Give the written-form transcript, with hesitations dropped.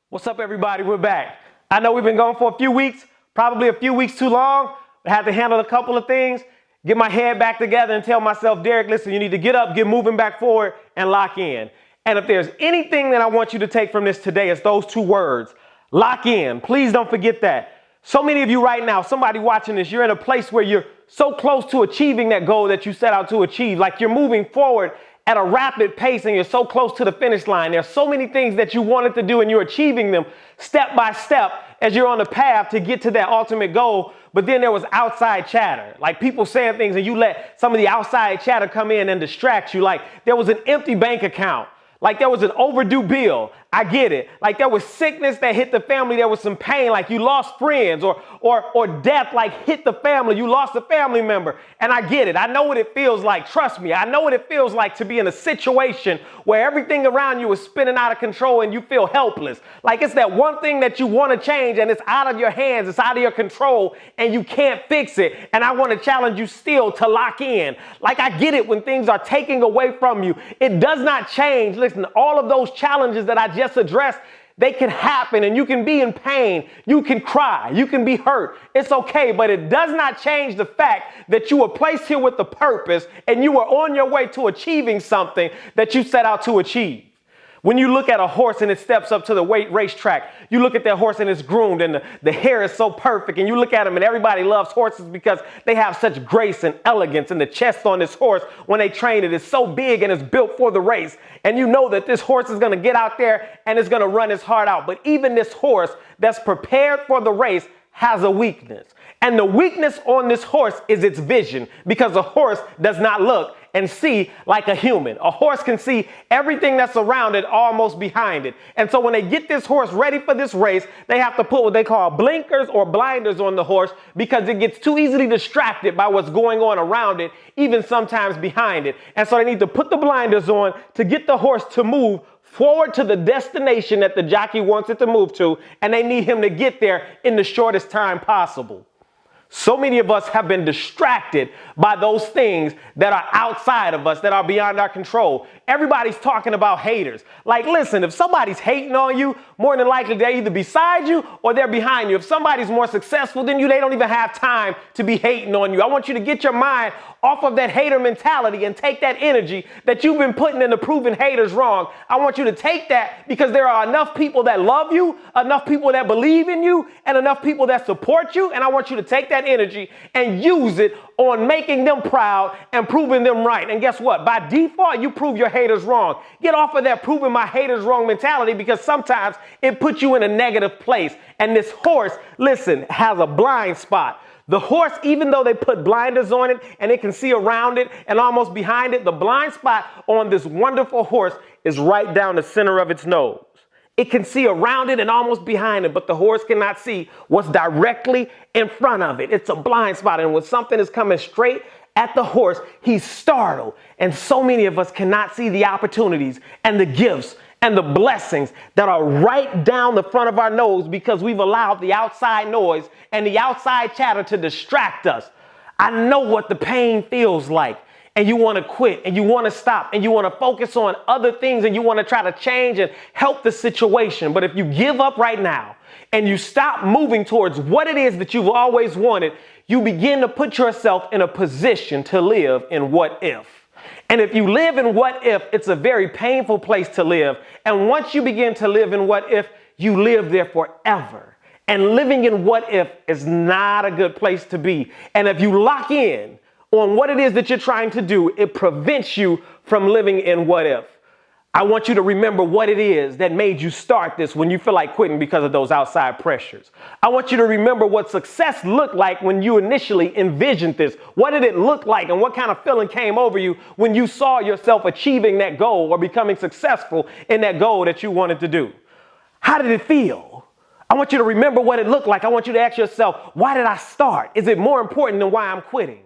What's up, everybody? We're back. I know we've been gone for a few weeks, probably a few weeks too long. I had to handle a couple of things, get my head back together and tell myself, Derrick, listen, you need to get up, get moving back forward and lock in. And if there's anything that I want you to take from this today, it's those two words, lock in. Please don't forget that. So many of you right now, somebody watching this, you're in a place where you're so close to achieving that goal that you set out to achieve, like you're moving forward at a rapid pace and you're so close to the finish line. There's so many things that you wanted to do and you're achieving them step by step as you're on the path to get to that ultimate goal. But then there was outside chatter, like people saying things and you let some of the outside chatter come in and distract you. Like there was an empty bank account. Like there was an overdue bill. I get it. Like there was sickness that hit the family. There was some pain, like you lost friends or death like hit the family. You lost a family member. And I get it. I know what it feels like. Trust me. I know what it feels like to be in a situation where everything around you is spinning out of control and you feel helpless. Like it's that one thing that you want to change and it's out of your hands. It's out of your control and you can't fix it. And I want to challenge you still to lock in. Like I get it when things are taken away from you. It does not change. Listen, all of those challenges that I just addressed, they can happen and you can be in pain. You can cry. You can be hurt. It's okay. But it does not change the fact that you were placed here with a purpose and you were on your way to achieving something that you set out to achieve. When you look at a horse and it steps up to the racetrack, you look at that horse and it's groomed and the hair is so perfect. And you look at him and everybody loves horses because they have such grace and elegance. And the chest on this horse, when they train it, is so big and it's built for the race. And you know that this horse is going to get out there and it's going to run his heart out. But even this horse that's prepared for the race has a weakness. And the weakness on this horse is its vision, because a horse does not look and see like a human. A horse can see everything that's around it almost behind it. And so when they get this horse ready for this race, they have to put what they call blinkers or blinders on the horse because it gets too easily distracted by what's going on around it, even sometimes behind it. And so they need to put the blinders on to get the horse to move forward to the destination that the jockey wants it to move to, and they need him to get there in the shortest time possible. So many of us have been distracted by those things that are outside of us, that are beyond our control. Everybody's talking about haters. Like, listen, if somebody's hating on you, more than likely they're either beside you or they're behind you. If somebody's more successful than you, they don't even have time to be hating on you. I want you to get your mind off of that hater mentality and take that energy that you've been putting into proving haters wrong. I want you to take that because there are enough people that love you, enough people that believe in you, and enough people that support you. And I want you to take that energy and use it on making them proud and proving them right. And guess what? By default, you prove your haters wrong. Get off of that proving my haters wrong mentality, because sometimes it puts you in a negative place. And this horse, listen, has a blind spot. The horse, even though they put blinders on it and it can see around it and almost behind it, the blind spot on this wonderful horse is right down the center of its nose. It can see around it and almost behind it, but the horse cannot see what's directly in front of it. It's a blind spot. And when something is coming straight at the horse, he's startled. And so many of us cannot see the opportunities and the gifts and the blessings that are right down the front of our nose because we've allowed the outside noise and the outside chatter to distract us. I know what the pain feels like. And you want to quit and you want to stop and you want to focus on other things and you want to try to change and help the situation. But if you give up right now and you stop moving towards what it is that you've always wanted, you begin to put yourself in a position to live in what if. And if you live in what if, it's a very painful place to live. And once you begin to live in what if, you live there forever. And living in what if is not a good place to be. And if you lock in on what it is that you're trying to do, it prevents you from living in what if. I want you to remember what it is that made you start this when you feel like quitting because of those outside pressures. I want you to remember what success looked like when you initially envisioned this. What did it look like and what kind of feeling came over you when you saw yourself achieving that goal or becoming successful in that goal that you wanted to do? How did it feel? I want you to remember what it looked like. I want you to ask yourself, why did I start? Is it more important than why I'm quitting?